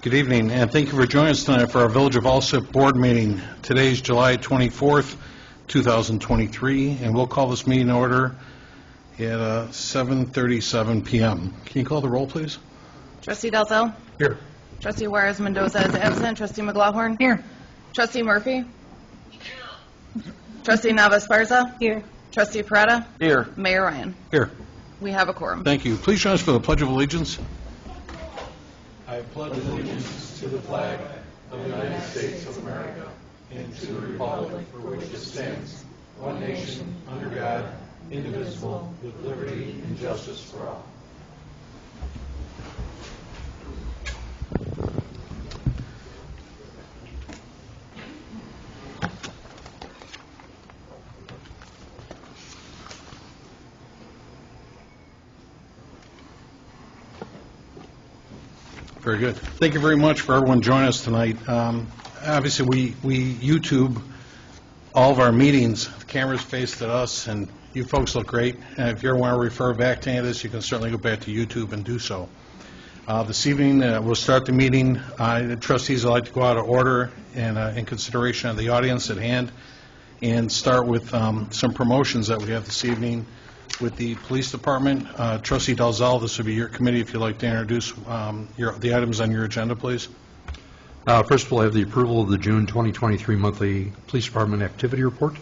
Good evening, and thank you for joining us tonight for our Village of Alsip Board meeting. Today is July 24th, 2023, and we'll call this meeting to order at 7:37 p.m. Can you call the roll, please? Trustee Dalzell? Here. Trustee Juarez Mendoza is absent. Trustee McLaughlin? Here. Trustee Murphy? Trustee Navas Barza? Here. Trustee Parada? Here. Mayor Ryan? Here. We have a quorum. Thank you. Please join us for the Pledge of Allegiance. I pledge allegiance to the flag of the United States of America and to the republic for which it stands, one nation, under God, indivisible, with liberty and justice for all. Very good. Thank you very much for everyone joining us tonight. Obviously, we YouTube all of our meetings. The camera's faced at us, and you folks look great. And if you ever want to refer back to any of this, you can certainly go back to YouTube and do so. This evening, we'll start the meeting. The trustees would like to go out of order and in consideration of the audience at hand, and start with some promotions that we have this evening. With the police department, Trustee Dalzell, this would be your committee if you'd like to introduce the items on your agenda, please. First, we'll have the approval of the June 2023 monthly police department activity report.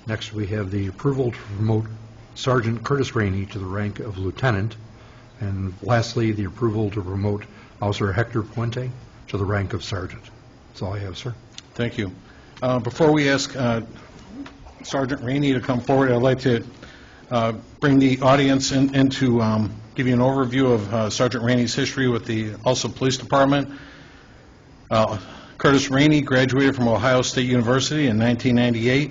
Next, we have the approval to promote Sergeant Curtis Rainey to the rank of lieutenant. And lastly, the approval to promote Officer Hector Puente to the rank of sergeant. That's all I have, sir. Thank you. Before we ask Sergeant Rainey to come forward, I'd like to bring the audience in to give you an overview of Sergeant Rainey's history with the Alsip Police Department. Curtis Rainey graduated from Ohio State University in 1998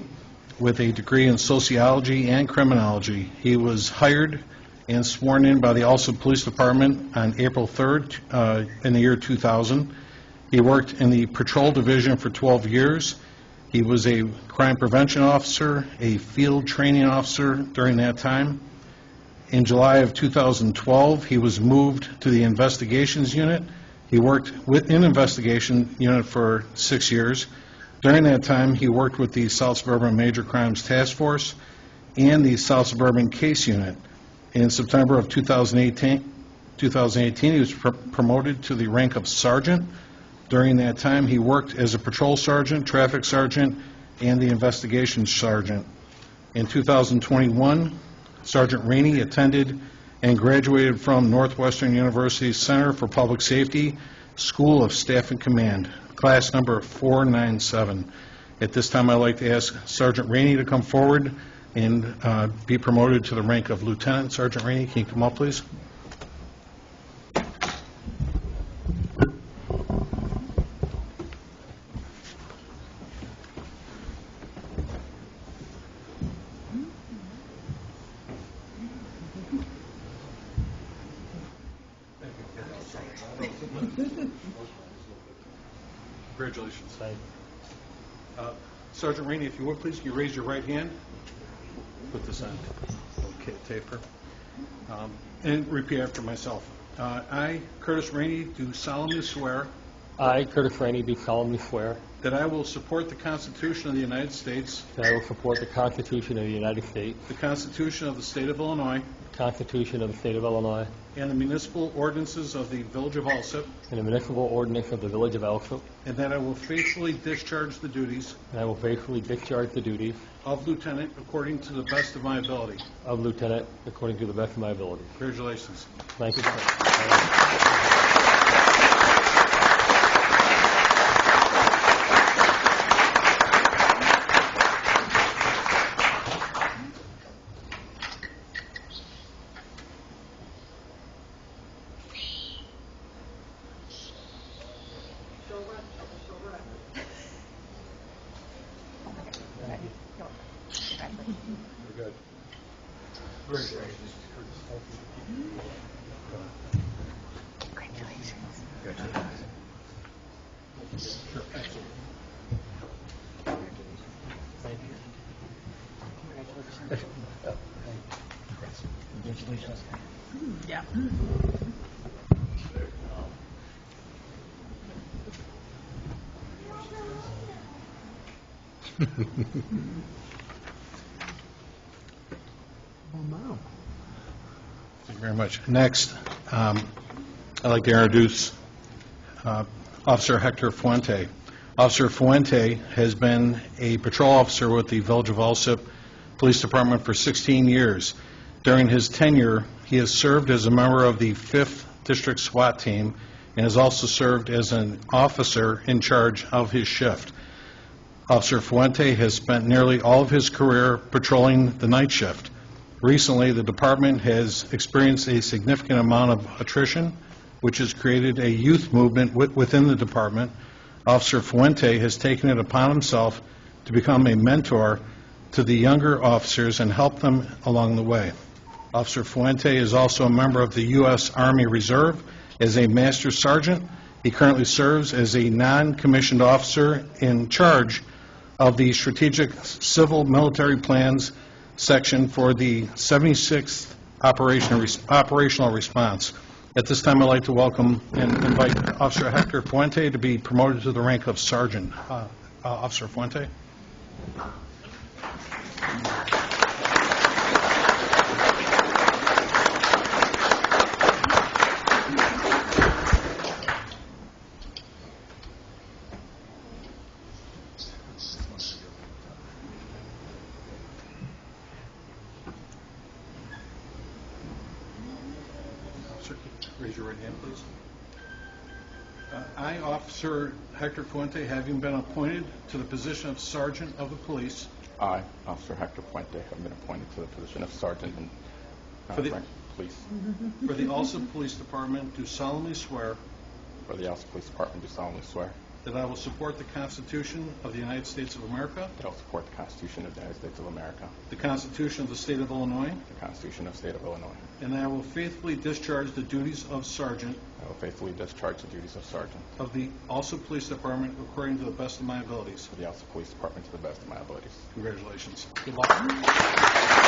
with a degree in sociology and criminology. He was hired and sworn in by the Alsip Police Department on April 3rd in the year 2000. He worked in the patrol division for 12 years. He was a crime prevention officer, a field training officer during that time. In July of 2012, he was moved to the investigations unit. He worked within investigation unit for 6 years. During that time, he worked with the South Suburban Major Crimes Task Force and the South Suburban Case Unit. In September of 2018, he was promoted to the rank of sergeant. During that time, he worked as a patrol sergeant, traffic sergeant, and the investigation sergeant. In 2021, Sergeant Rainey attended and graduated from Northwestern University's Center for Public Safety School of Staff and Command, class number 497. At this time, I'd like to ask Sergeant Rainey to come forward and be promoted to the rank of lieutenant. Sergeant Rainey, can you come up, please? Congratulations. Sergeant Rainey, if you would, please, can you raise your right hand? Put this on taper. And repeat after myself. I, Curtis Rainey, do solemnly swear I, Curtis Rainey, do solemnly swear that I will support the Constitution of the United States, that I will support the Constitution of the United States, the Constitution of the State of Illinois, the Constitution of the State of Illinois, and the municipal ordinances of the Village of Alsip, and the municipal ordinance of the Village of Alsip, and that I will faithfully discharge the duties and I will faithfully discharge the duties of lieutenant according to the best of my ability. of lieutenant according to the best of my ability. Congratulations. Thank you, sir. Very good. Very good. Congratulations. Sure, absolutely. Thank you. Yeah. no. Thank you very much. Next, I'd like to introduce Officer Hector Fuente. Officer Fuente has been a patrol officer with the Village of Alsip Police Department for 16 years. During his tenure, he has served as a member of the 5th District SWAT team and has also served as an officer in charge of his shift. Officer Fuente has spent nearly all of his career patrolling the night shift. Recently, the department has experienced a significant amount of attrition, which has created a youth movement within the department. Officer Fuente has taken it upon himself to become a mentor to the younger officers and help them along the way. Officer Fuente is also a member of the U.S. Army Reserve as a Master Sergeant. He currently serves as a non-commissioned officer in charge of the Strategic Civil Military Plans section for the 76th Operational Response. At this time, I'd like to welcome and invite Officer Hector Fuente to be promoted to the rank of Sergeant. Officer Fuente. Raise your right hand, please. I, Officer Hector Fuente, having been appointed to the position of Sergeant of the Police I, Officer Hector Puente, have been appointed to the position of Sergeant in For the- rank Police for the Alsip Police Department, do solemnly swear for the Alsip Police Department, do solemnly swear that I will support the Constitution of the United States of America, that I will support the Constitution of the United States of America, the Constitution of the State of Illinois, the Constitution of the State of Illinois. and that I will faithfully discharge the duties of Sergeant I will faithfully discharge the duties of Sergeant of the Alsip Police Department according to the best of my abilities. for the Alsip Police Department to the best of my abilities. Congratulations. Good luck.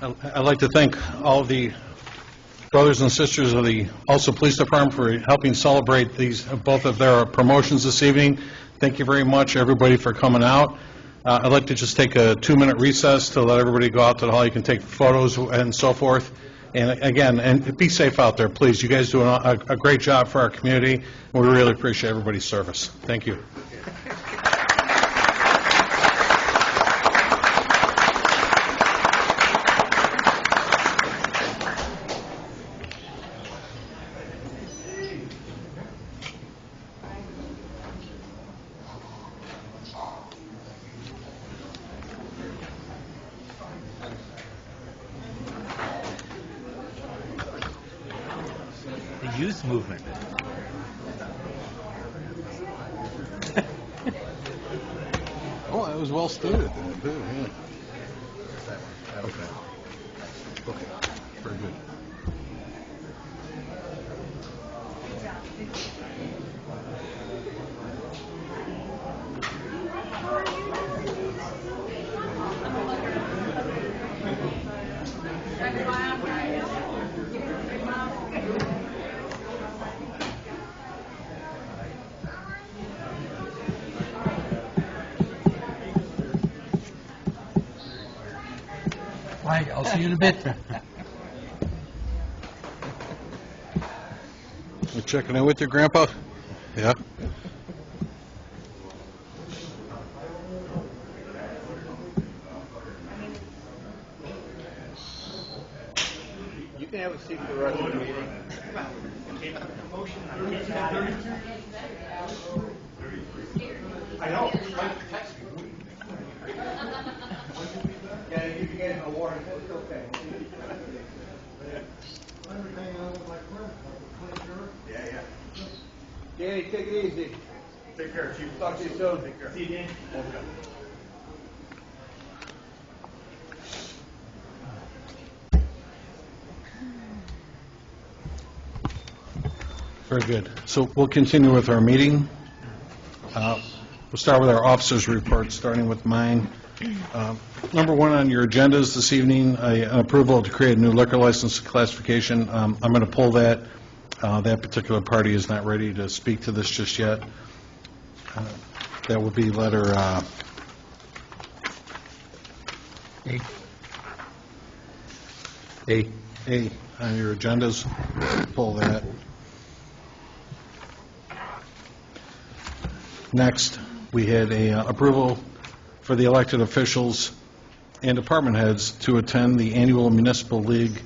I'd like to thank all of the brothers and sisters of the Alsip Police Department for helping celebrate both of their promotions this evening. Thank you very much, everybody, for coming out. I'd like to just take a 2-minute recess to let everybody go out to the hall. You can take photos and so forth. And again, and be safe out there, please. You guys do a great job for our community, and we really appreciate everybody's service. Thank you. The youth movement. Oh, that was well stated, too, yeah. Okay. Okay, very good. Mike, I'll see you in a bit. You checking in with your grandpa? Yeah? You can have a seat for the rest of the meeting. Danny, take it easy. Take care, Chief. Talk to you soon. Take care. See you, Dan. Very good. So we'll continue with our meeting. We'll start with our officers' reports, starting with mine. Number one on your agendas this evening, an approval to create a new liquor license classification. I'm going to pull that. That particular party is not ready to speak to this just yet. That would be letter A on your agendas. Pull that. Next, we had a approval for the elected officials and department heads to attend the annual Municipal League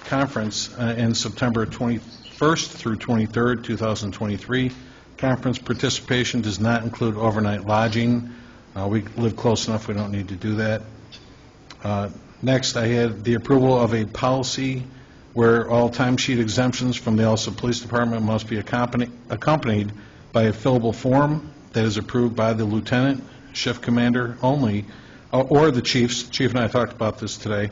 Conference in September 21st through 23rd, 2023. Conference participation does not include overnight lodging. We live close enough, we don't need to do that. Next, I had the approval of a policy where all timesheet exemptions from the Alsip Police Department must be accompanied by a fillable form that is approved by the lieutenant, shift commander only, or the chiefs. Chief and I talked about this today.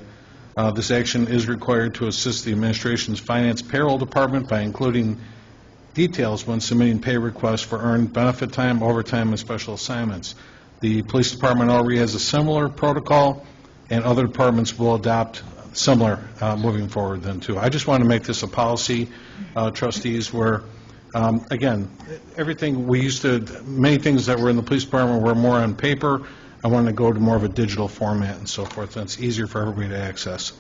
This action is required to assist the administration's finance payroll department by including details when submitting pay requests for earned benefit time, overtime, and special assignments. The police department already has a similar protocol, and other departments will adopt similar moving forward then too. I just want to make this a policy, trustees, where again, everything we used to, many things that were in the police department were more on paper. I want to go to more of a digital format and so forth, and it's easier for everybody to access.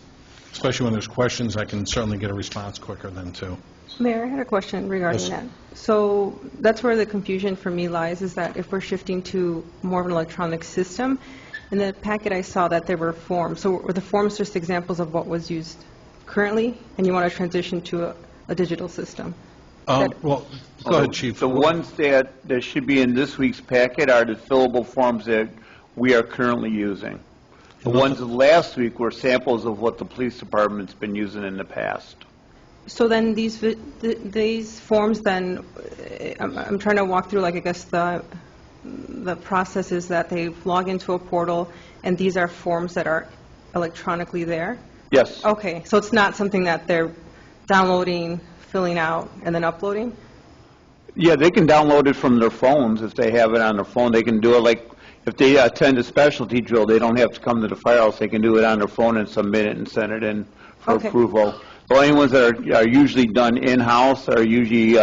Especially when there's questions, I can certainly get a response quicker than too. Mayor, I had a question regarding Yes. that. So that's where the confusion for me lies, is that if we're shifting to more of an electronic system, in the packet I saw that there were forms. So were the forms just examples of what was used currently, and you want to transition to a digital system? Well, go ahead, Chief. The ones that should be in this week's packet are the fillable forms that we are currently using. The ones last week were samples of what the police department's been using in the past. So then these forms then, I'm trying to walk through, like, I guess the process is that they log into a portal, and these are forms that are electronically there? Yes. Okay, so it's not something that they're downloading, filling out, and then uploading? Yeah, they can download it from their phones if they have it on their phone. They can do it like, if they attend a specialty drill, they don't have to come to the firehouse. They can do it on their phone and submit it and send it in for Okay. approval. The only ones that are usually done in-house are usually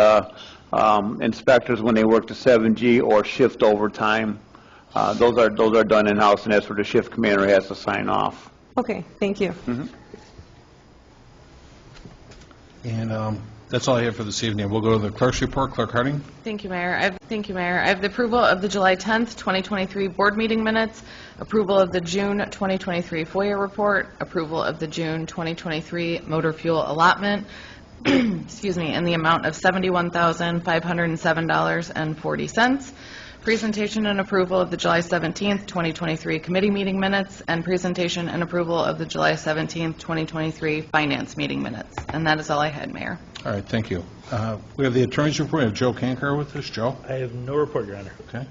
inspectors when they work the 7G or shift overtime. Those are done in-house, and that's where the shift commander has to sign off. Okay, thank you. And that's all I have for this evening. We'll go to the clerk's report. Clerk Harding. Thank you, Mayor. I have the approval of the July 10th, 2023 board meeting minutes, approval of the June 2023 FOIA report, approval of the June 2023 motor fuel allotment, excuse me, in the amount of $71,507.40, presentation and approval of the July 17th, 2023 committee meeting minutes, and presentation and approval of the July 17th, 2023 finance meeting minutes. And that is all I had, Mayor. All right, thank you. We have the attorney's report. We have Joe Kankar with us. Joe? I have no report, Your Honor. Okay.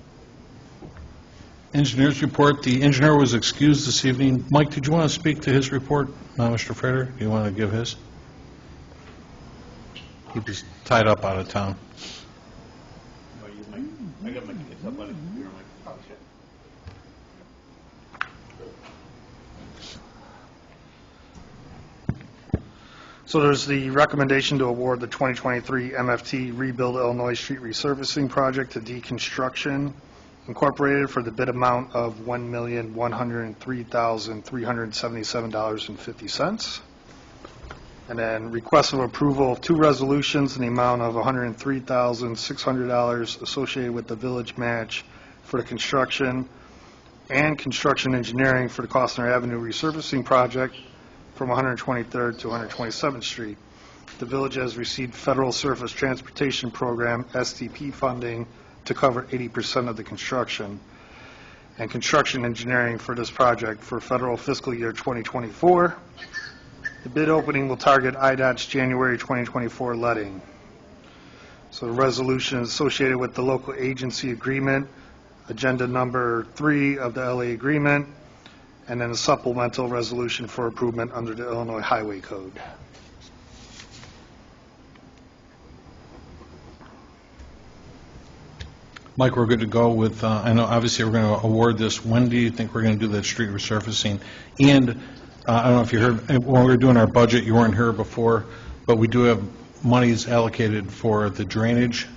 Engineer's report. The engineer was excused this evening. Mike, did you want to speak to his report? Mr. Frater, do you want to give his? He was tied up out of town. I got my kids up on the computer. So there's the recommendation to award the 2023 MFT Rebuild Illinois Street Resurfacing Project to Deconstruction Incorporated for the bid amount of $1,103,377.50. And then request of approval of two resolutions in the amount of $103,600 associated with the village match for the construction and construction engineering for the Costner Avenue resurfacing project from 123rd to 127th Street. The village has received Federal Surface Transportation Program, STP funding to cover 80% of the construction and construction engineering for this project for federal fiscal year 2024. The bid opening will target IDOT's January 2024 letting. So the resolution is associated with the local agency agreement, agenda number 3 of the LA agreement, and then a supplemental resolution for improvement under the Illinois Highway Code. Mike, we're good to go with, I know obviously we're going to award this. When do you think we're going to do that street resurfacing? And I don't know if you heard, when we were doing our budget, you weren't here before, but we do have monies allocated for the drainage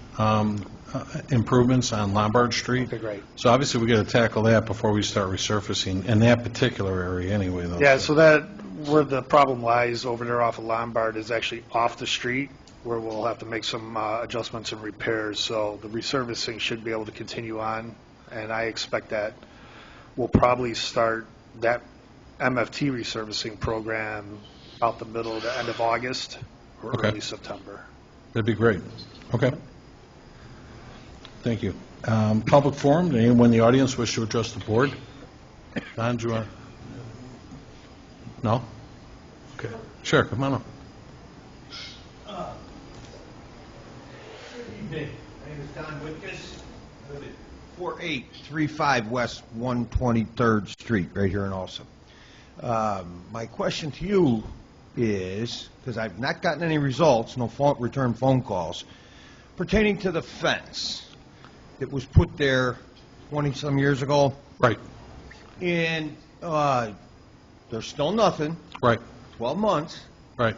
improvements on Lombard Street. Okay, great. So obviously we got to tackle that before we start resurfacing in that particular area anyway, though. Yeah, so that, where the problem lies over there off of Lombard is actually off the street, where we'll have to make some adjustments and repairs, so the resurfacing should be able to continue on, and I expect that we'll probably start that MFT resurfacing program about the middle to end of August or Okay. early September. That'd be great. Okay. Thank you. Public forum, anyone in the audience wish to address the board? Don, do you want? No? Okay. Sure, come on up. Good evening. My name is Don Whitkus. I live at 4835 West 123rd Street, right here in Alsip. My question to you is, because I've not gotten any results, no return phone calls, pertaining to the fence that was put there 20-some years ago, Right, and there's still nothing, right, 12 months, right.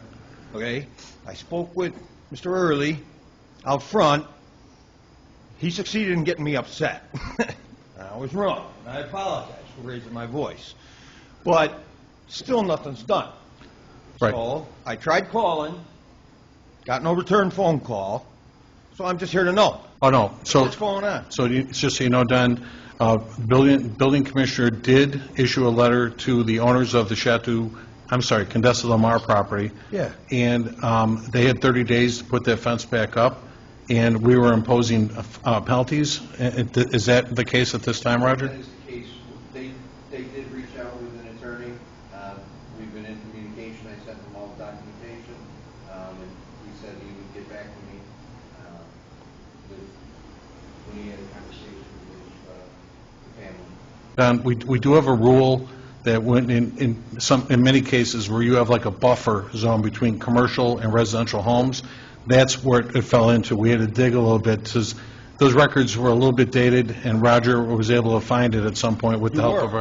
okay? I spoke with Mr. Early out front. He succeeded in getting me upset. I was wrong. I apologize for raising my voice. But still nothing's done. Right. So I tried calling, got no return phone call, so I'm just here to know. Oh, no, so, What's going on? so it's just so you know, Don, building commissioner did issue a letter to the owners of the Condesa Lamar property. Yeah. And they had 30 days to put that fence back up, and we were imposing penalties. Is that the case at this time, Roger? That is the case. They did reach out with an attorney. We've been in communication. I sent them all the documentation, and he said he would get back to me when he had a conversation with the family. Don, we do have a rule that when in many cases where you have like a buffer zone between commercial and residential homes, that's where it fell into. We had to dig a little bit, because those records were a little bit dated, and Roger was able to find it at some point with the help of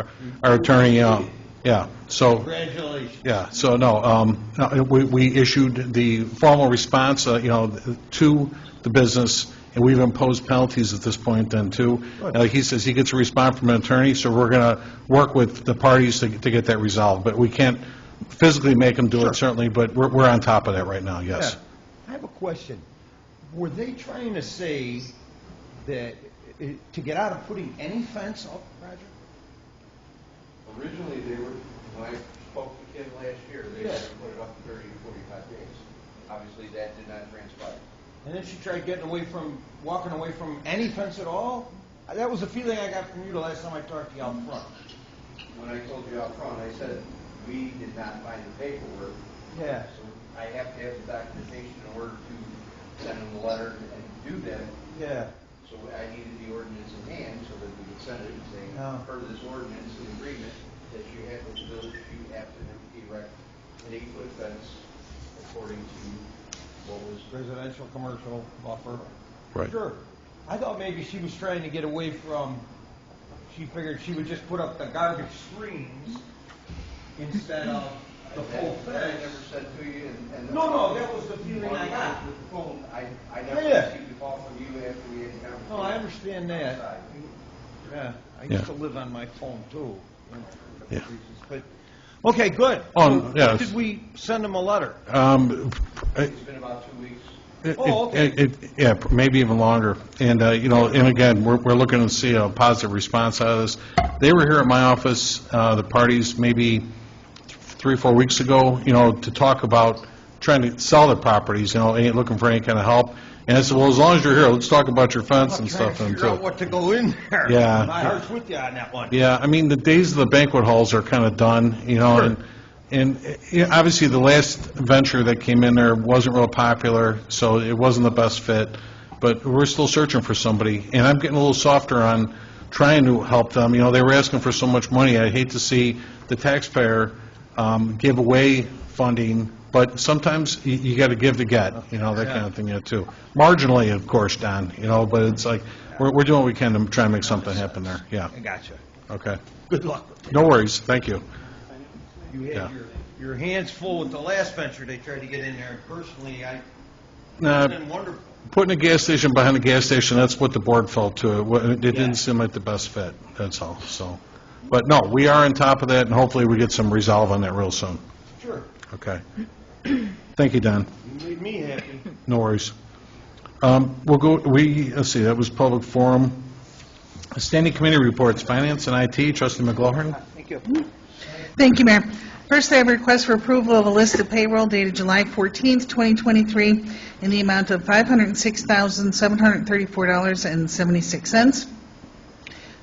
our attorney. Yeah, so, Congratulations. yeah, so no, we issued the formal response, to the business, and we've imposed penalties at this point then, too. Like he says, he gets a response from an attorney, so we're going to work with the parties to get that resolved. But we can't physically make them do it, certainly, but we're on top of that right now, yes. Yeah. I have a question. Were they trying to say that to get out of putting any fence up, Roger? Originally, they were, when I spoke to Kim last year, they were going to put it up in 30 to 45 days. Obviously, that did not transpire. And then she tried walking away from any fence at all? That was the feeling I got from you the last time I talked to you out front. When I told you out front, I said, we did not find the paperwork. Yeah. So I have to have the documentation in order to send them the letter and do that. Yeah. So I needed the ordinance in hand so that we could send it and say, per this ordinance and agreement, that you have with the village, you have to erect an 8-foot fence according to what was Residential, commercial, buffer. Right. Sure. I thought maybe she was trying to get away from, she figured she would just put up the garbage screens instead of the full that I fence. never said to you. And No, that was the feeling I got. With the phone, I never Yeah. received a call from you after we had the conversation. No, I understand that. outside. Yeah, I Yeah. used to live on my phone too, for Yeah. reasons, but, okay, good. Oh, So, yeah. did we send them a letter? It's been about 2 weeks. Oh, okay. Yeah, maybe even longer. And, and again, we're looking to see a positive response out of this. They were here at my office, the parties, maybe 3 or 4 weeks ago, to talk about trying to sell their properties, ain't looking for any kind of help. And I said, well, as long as you're here, let's talk about your fence and I'm trying stuff to then, figure out too. what to go in there. Yeah. My heart's with you on that one. Yeah, I mean, the days of the banquet halls are kind of done, you know, and obviously the last venture that came in there wasn't real popular, so it wasn't the best fit, but we're still searching for somebody, and I'm getting a little softer on trying to help them. You know, they were asking for so much money. I hate to see the taxpayer give away funding, but sometimes you got to give to get, you know, that kind of thing, too. Marginally, of course, Don, you know, but it's like, we're doing what we can to try and make something happen there, yeah. I got you. Okay. Good luck. No worries, thank you. You had your hands full with the last venture they tried to get in there, and personally, it's been wonderful. Putting a gas station behind a gas station, that's what the board felt to it. It didn't seem like the best fit, that's all, so. But no, we are on top of that, and hopefully we get some resolve on that real soon. Sure. Okay. Thank you, Don. You made me happy. No worries. We'll go, let's see, that was public forum. Standing committee reports, finance and IT, trustee McGlohan. Thank you. Thank you, Mayor. First, I have a request for approval of a list of payroll dated July 14th, 2023, in the amount of $506,734.76.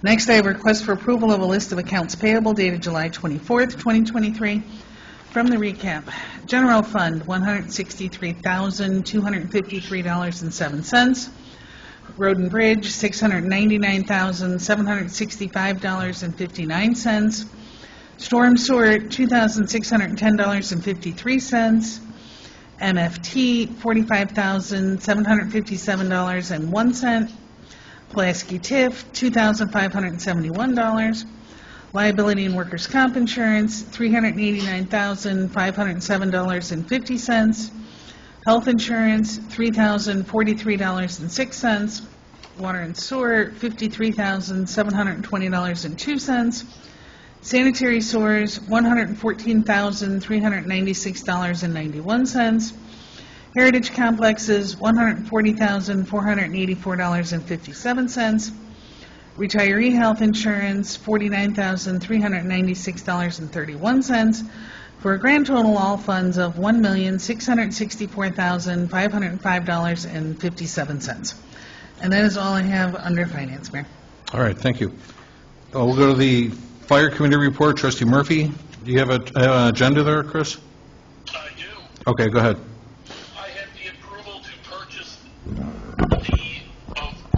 Next, I have a request for approval of a list of accounts payable dated July 24th, 2023. From the recap, General Fund, $163,253.07. Road and Bridge, $699,765.59. Storm Sewer, $2,610.53. MFT, $45,757.01. Pulaski TIF, $2,571. Liability and Workers' Comp Insurance, $389,507.50. Health Insurance, $3,043.06. Water and Sewer, $53,720.02. Sanitary Sewers, $114,396.91. Heritage Complexes, $140,484.57. Retiree Health Insurance, $49,396.31, for a grand total all funds of $1,664,505.57. And that is all I have under Finance, Mayor. All right, thank you. We'll go to the Fire Committee report. Trustee Murphy, do you have an agenda there, Chris? I do. Okay, go ahead. I have the approval to purchase the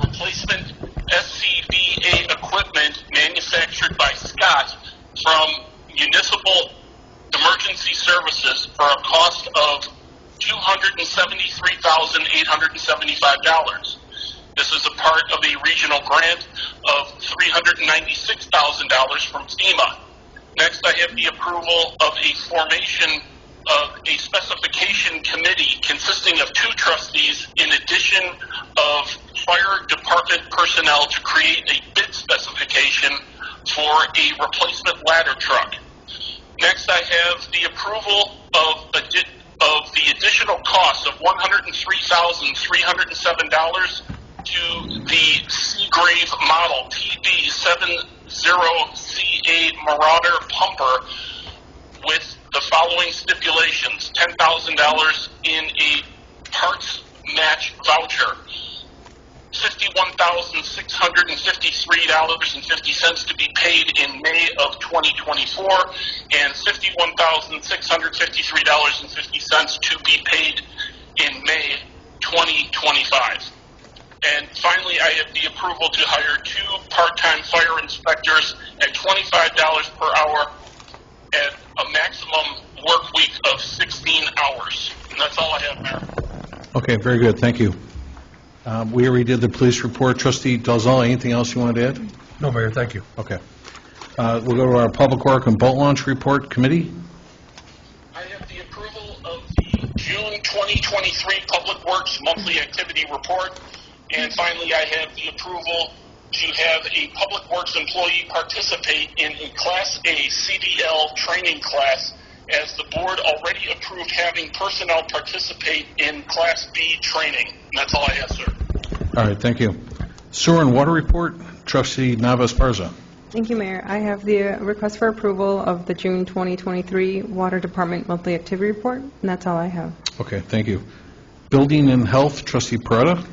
replacement SCBA equipment manufactured by Scott from Municipal Emergency Services for a cost of $273,875. This is a part of a regional grant of $396,000 from FEMA. Next, I have the approval of a formation of a specification committee consisting of 2 trustees in addition of fire department personnel to create a bid specification for a replacement ladder truck. Next, I have the approval of the additional cost of $103,307 to the Seagrave model TB70CA Marauder pumper with the following stipulations: $10,000 in a parts match voucher, $51,653.50 to be paid in May of 2024, and $51,653.50 to be paid in May 2025. And finally, I have the approval to hire 2 part-time fire inspectors at $25 per hour at a maximum work week of 16 hours. And that's all I have, Mayor. Okay, very good, thank you. We already did the police report. Trustee Dalzell, anything else you wanted to add? No, Mayor, thank you. Okay. We'll go to our Public Work and Boat Launch Report Committee. I have the approval of the June 2023 Public Works Monthly Activity Report. And finally, I have the approval to have a Public Works employee participate in a Class A CDL training class, as the board already approved having personnel participate in Class B training. And that's all I have, sir. All right, thank you. Sewer and Water Report, Trustee Navas-Barza. Thank you, Mayor. I have the request for approval of the June 2023 Water Department Monthly Activity Report, and that's all I have. Okay, thank you. Building and Health, trustee Peretta.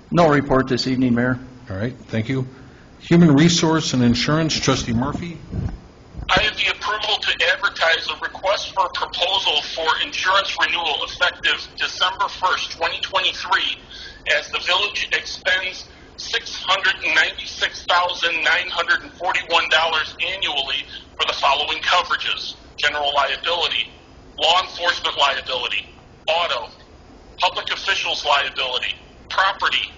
No report this evening, Mayor. All right, thank you. Human Resource and Insurance, trustee Murphy. I have the approval to advertise a request for a proposal for insurance renewal effective December 1st, 2023, as the village expends $696,941 annually for the following coverages: general liability, law enforcement liability, auto, public officials liability, property,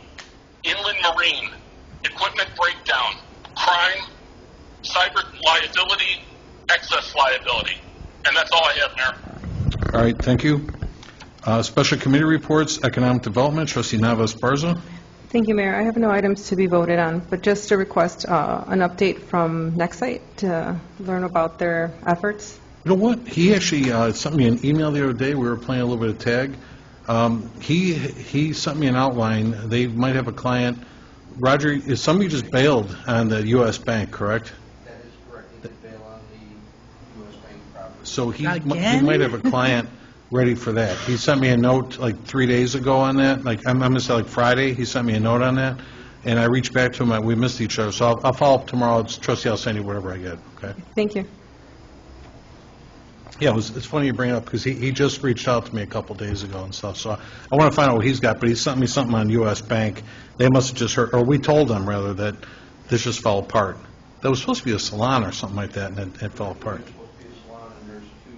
inland marine, equipment breakdown, crime, cyber liability, excess liability. And that's all I have, Mayor. All right, thank you. Special committee reports, Economic Development, trustee Navas Barza. Thank you, Mayor. I have no items to be voted on, but just to request an update from Nexite to learn about their efforts. You know what? He actually sent me an email the other day. We were playing a little bit of tag. He sent me an outline. They might have a client. Roger, is somebody just bailed on the U.S. Bank, correct? That is correct. They did bail on the U.S. Bank property. So he Again? might have a client ready for that. He sent me a note like 3 days ago on that. Like I'm going to say like Friday. He sent me a note on that, and I reached back to him. We missed each other, so I'll follow up tomorrow. Trustee, I'll send you whatever I get. Okay. Thank you. Yeah, it's funny you bring it up because he just reached out to me a couple days ago and stuff. So I want to find out what he's got. But he sent me something on U.S. Bank. They must have just heard, or we told them rather, that this just fell apart. That was supposed to be a salon or something like that, and it fell apart. There's supposed to be a salon, and there's two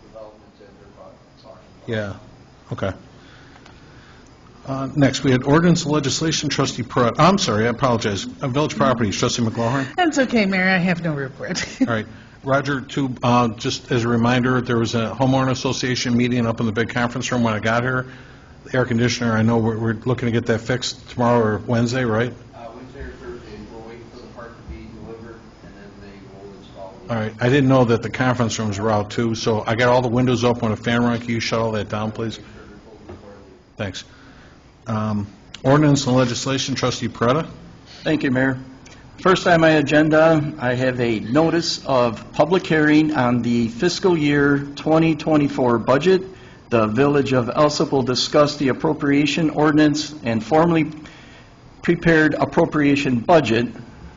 developments that they're talking about. Yeah, okay. Next, we had ordinance and legislation, trustee Perrott. I'm sorry, I apologize. Village properties, trustee McLaughlin. That's okay, Mayor, I have no report. All right. Roger, just as a reminder, there was a homeowner association meeting up in the big conference room when I got here. The air conditioner, I know we're looking to get that fixed tomorrow or Wednesday, right? Wednesday or Thursday, we're waiting for the part to be delivered, and then they will install the... All right. I didn't know that the conference rooms were out, too, so I got all the windows open with a fan run. Can you shut all that down, please? Thanks. Ordinance and legislation, trustee Perretta. Thank you, Mayor. First on my agenda, I have a notice of public hearing on the fiscal year 2024 budget. The Village of Alsip will discuss the appropriation ordinance and formally prepared appropriation budget.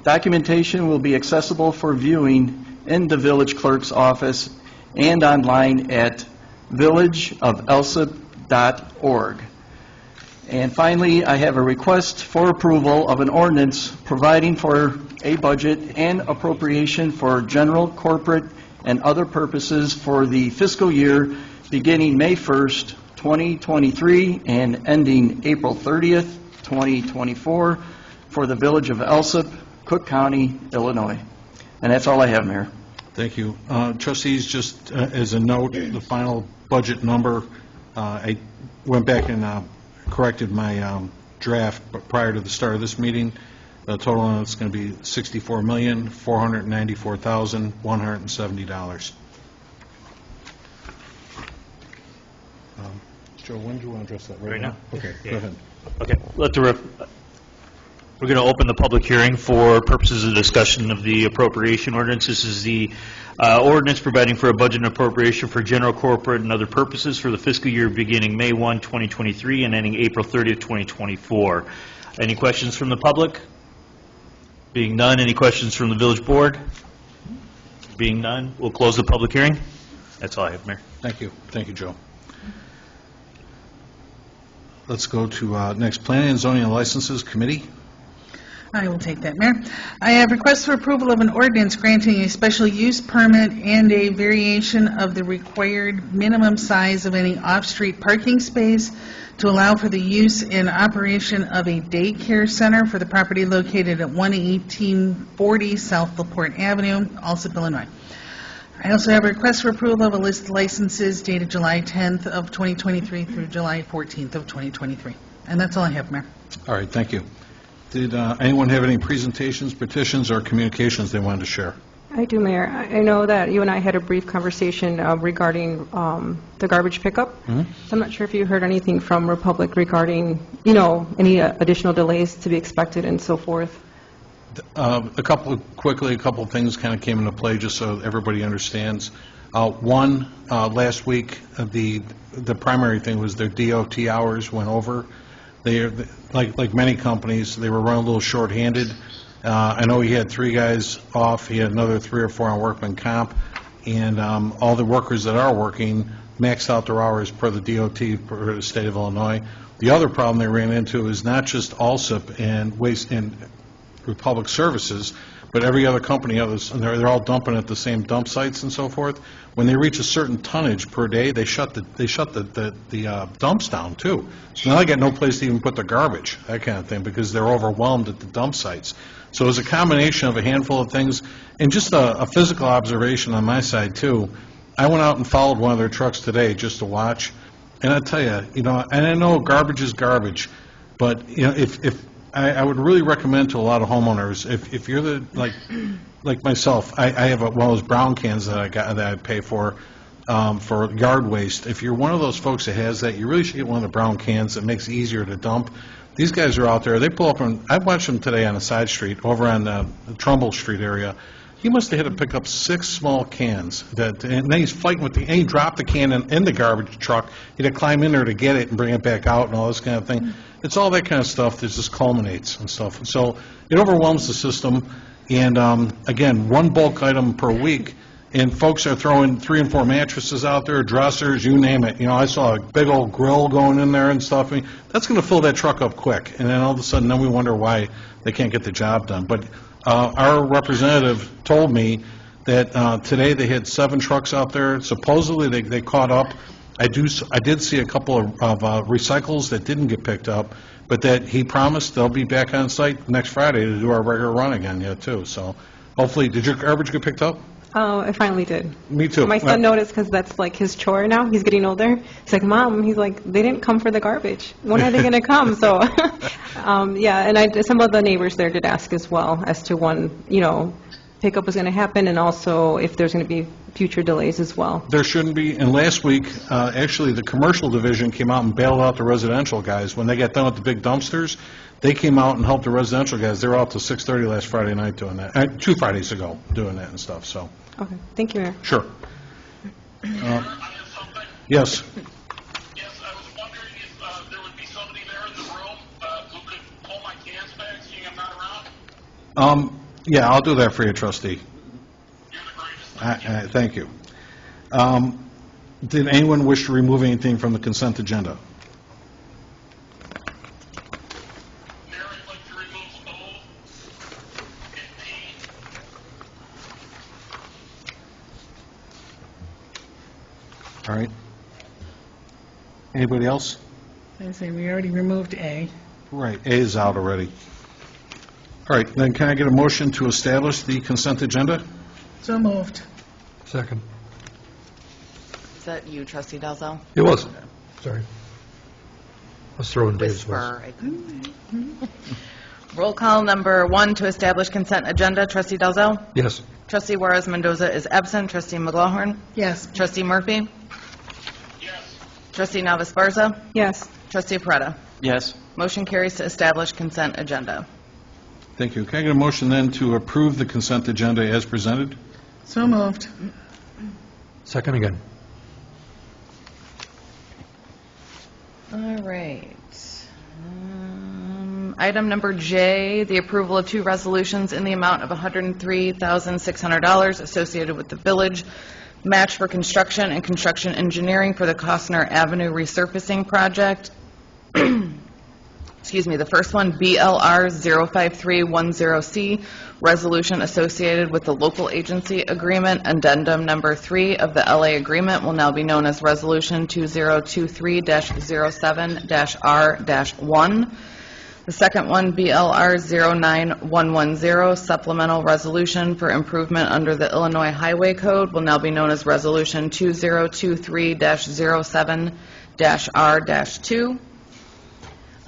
Documentation will be accessible for viewing in the village clerk's office and online at villageofalsip.org. And finally, I have a request for approval of an ordinance providing for a budget and appropriation for general, corporate, and other purposes for the fiscal year beginning May 1st, 2023, and ending April 30th, 2024, for the Village of Alsip, Cook County, Illinois. And that's all I have, Mayor. Thank you. Trustees, just as a note, the final budget number, I went back and corrected my draft prior to the start of this meeting. The total on it's going to be $64,494,170. Joe, when do you want to address that? Right now? Okay, Yeah. go ahead. Okay, we're going to open the public hearing for purposes of discussion of the appropriation ordinance. This is the ordinance providing for a budget and appropriation for general, corporate, and other purposes for the fiscal year beginning May 1, 2023, and ending April 30th, 2024. Any questions from the public? Being none, any questions from the village board? Being none, we'll close the public hearing. That's all I have, Mayor. Thank you. Thank you, Joe. Let's go to next, Planning and Zoning and Licenses Committee. I will take that, Mayor. I have request for approval of an ordinance granting a special use permit and a variation of the required minimum size of any off-street parking space to allow for the use and operation of a daycare center for the property located at 11840 South LaPorte Avenue, Alsip, Illinois. I also have a request for approval of a list of licenses dated July 10th of 2023 through July 14th of 2023. And that's all I have, Mayor. All right, thank you. Did anyone have any presentations, petitions, or communications they wanted to share? I do, Mayor. I know that you and I had a brief conversation regarding the garbage pickup. So I'm not sure if you heard anything from Republic regarding, any additional delays to be expected and so forth. A couple of things kind of came into play just so everybody understands. One, last week, the primary thing was their DOT hours went over. They, like many companies, they were running a little short-handed. I know he had 3 guys off, he had another 3 or 4 on workman comp, and all the workers that are working maxed out their hours per the DOT for the state of Illinois. The other problem they ran into is not just Alsip and Waste and Republic Services, but every other company, and they're all dumping at the same dump sites and so forth. When they reach a certain tonnage per day, they shut the dumps down too. So now they got no place to even put their garbage, that kind of thing, because they're overwhelmed at the dump sites. So it was a combination of a handful of things, and just a physical observation on my side too. I went out and followed one of their trucks today just to watch, and I tell you, and I know garbage is garbage, but if I would really recommend to a lot of homeowners, if you're like myself, I have one of those brown cans that I pay for yard waste. If you're one of those folks that has that, you really should get one of the brown cans that makes it easier to dump. These guys are out there. They pull up, I watched them today on a side street over on the Trumbull Street area. He must have had to pick up 6 small cans, and then he's fighting and he dropped the can in the garbage truck. He had to climb in there to get it and bring it back out and all this kind of thing. It's all that kind of stuff that just culminates and stuff. So it overwhelms the system, and again, one bulk item per week, and folks are throwing 3 and 4 mattresses out there, dressers, you name it. I saw a big old grill going in there and stuff. I mean, that's going to fill that truck up quick, and then all of a sudden, then we wonder why they can't get the job done. But our representative told me that today they had 7 trucks out there. Supposedly they caught up. I did see a couple of recycles that didn't get picked up, but that he promised they'll be back on site next Friday to do our regular run again, too. So hopefully, did your garbage get picked up? Oh, I finally did. Me too. My son noticed because that's like his chore now. He's getting older. He's like, Mom, he's like, they didn't come for the garbage. When are they going to come? So, yeah, and some of the neighbors there did ask as well as to when, pickup was going to happen, and also if there's going to be future delays as well. There shouldn't be. And last week, actually, the commercial division came out and bailed out the residential guys. When they got done with the big dumpsters, they came out and helped the residential guys. They were out till 6:30 last Friday night doing that. 2 Fridays ago doing that and stuff. So. Okay. Thank you, Mayor. Sure. Yes. Yes, I was wondering if there would be somebody there in the room who could pull my cans back, seeing I'm not around. Yeah, I'll do that for you, trustee. You're the greatest. Thank you. Did anyone wish to remove anything from the consent agenda? Mayor, I'd like to remove O and P. All right. Anybody else? I say we already removed A. Right, A is out already. All right, then can I get a motion to establish the consent agenda? So moved. Second. Is that you, trustee Dalzell? It was. Sorry. I was throwing Dave's Whisper. Roll call number 1 to establish consent agenda. Trustee Dalzell? Yes. Trustee Juarez Mendoza is absent. Trustee McLaughlin? Yes. Trustee Murphy? Yes. Trustee Navas Barza? Yes. Trustee Paretta? Yes. Motion carries to establish consent agenda. Thank you. Can I get a motion then to approve the consent agenda as presented? So moved. Second again. All right. Item number J, the approval of 2 resolutions in the amount of $103,600 associated with the village match for construction and construction engineering for the Costner Avenue resurfacing project. Excuse me, the first one, BLR 05310C, resolution associated with the local agency agreement, addendum number 3 of the LA agreement will now be known as Resolution 2023-07-R-1. The second one, BLR 09110, supplemental resolution for improvement under the Illinois Highway Code will now be known as Resolution 2023-07-R-2.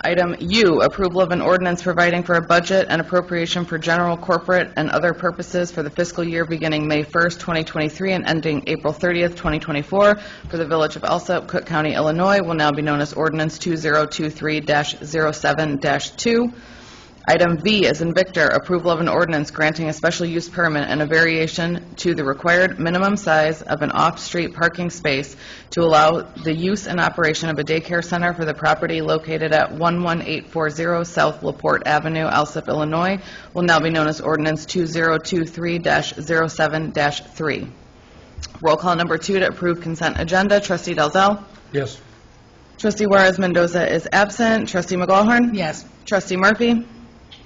Item U, approval of an ordinance providing for a budget and appropriation for general, corporate, and other purposes for the fiscal year beginning May 1st, 2023 and ending April 30th, 2024 for the Village of Alsip, Cook County, Illinois will now be known as Ordinance 2023-07-2. Item V is in Victor, approval of an ordinance granting a special use permit and a variation to the required minimum size of an off-street parking space to allow the use and operation of a daycare center for the property located at 11840 South LaPorte Avenue, Alsip, Illinois, will now be known as ordinance 2023-07-3. Roll call number 2 to approve consent agenda. Trustee Dalzell. Yes. Trustee Juarez Mendoza is absent. Trustee McGawhorn. Yes. Trustee Murphy.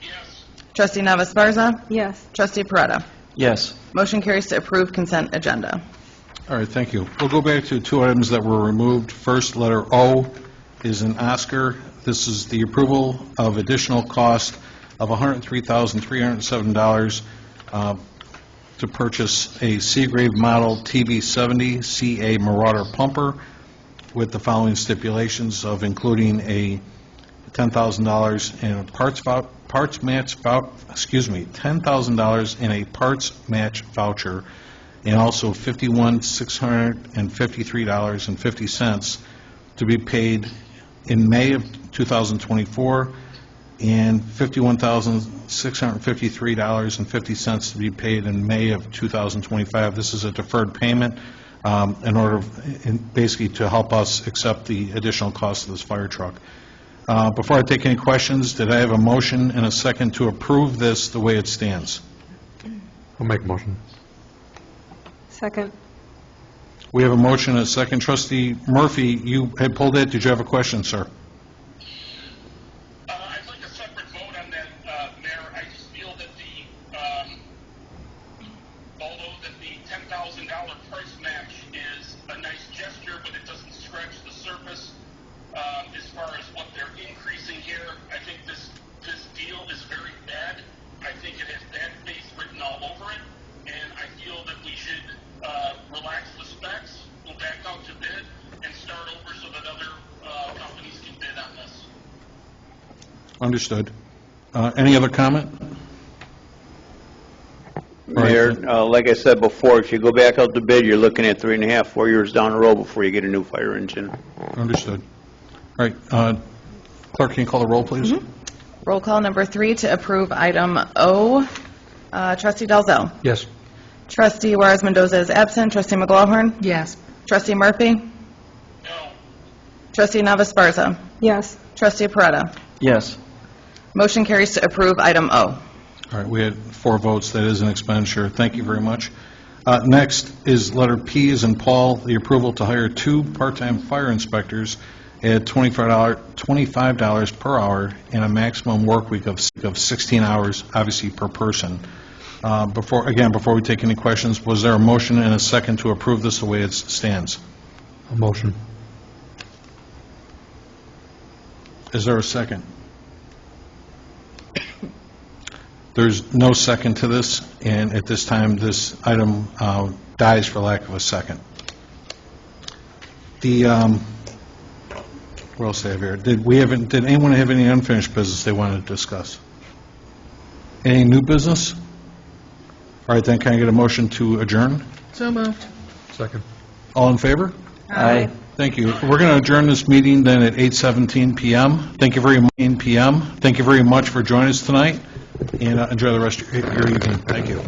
Yes. Trustee Navas-Barza. Yes. Trustee Peretta. Yes. Motion carries to approve consent agenda. All right, thank you. We'll go back to 2 items that were removed. First, letter O is an Oscar. This is the approval of additional cost of $103,307 to purchase a Seagrave Model TB70 CA Marauder pumper with the following stipulations of including a $10,000 in a $10,000 in a parts match voucher, and also $51,653.50 to be paid in May of 2024, and $51,653.50 to be paid in May of 2025. This is a deferred payment basically to help us accept the additional cost of this fire truck. Before I take any questions, did I have a motion and a second to approve this the way it stands? I'll make a motion. Second. We have a motion and a second. Trustee Murphy, you had pulled it. Did you have a question, sir? I'd like a separate vote on that, Mayor. I just feel that although that the $10,000 price match is a nice gesture, but it doesn't scratch the surface as far as what they're increasing here. I think this deal is very bad. I think it has bad faith written all over it, and I feel that we should relax the specs, go back out to bid, and start over so that other companies can bid on this. Understood. Any other comment? Mayor, like I said before, if you go back out to bid, you're looking at 3.5, 4 years down the road before you get a new fire engine. Understood. All right. Clerk, can you call the roll, please? Roll call number 3 to approve item O. Trustee Dalzell. Yes. Trustee Juarez Mendoza is absent. Trustee McGawhorn. Yes. Trustee Murphy. No. Trustee Navas-Barza. Yes. Trustee Peretta. Yes. Motion carries to approve item O. All right, we had 4 votes. That is an expenditure. Thank you very much. Next is letter P as in Paul, the approval to hire 2 part-time fire inspectors at $25 per hour and a maximum work week of 16 hours, obviously per person. Before we take any questions, was there a motion and a second to approve this the way it stands? A motion. Is there a second? There's no second to this, and at this time, this item dies for lack of a second. What else do I have here? Did anyone have any unfinished business they wanted to discuss? Any new business? All right, then, can I get a motion to adjourn? So moved. Second. All in favor? Aye. Thank you. We're going to adjourn this meeting then at 8:17 p.m. Thank you very much for joining us tonight, and enjoy the rest of your evening. Thank you.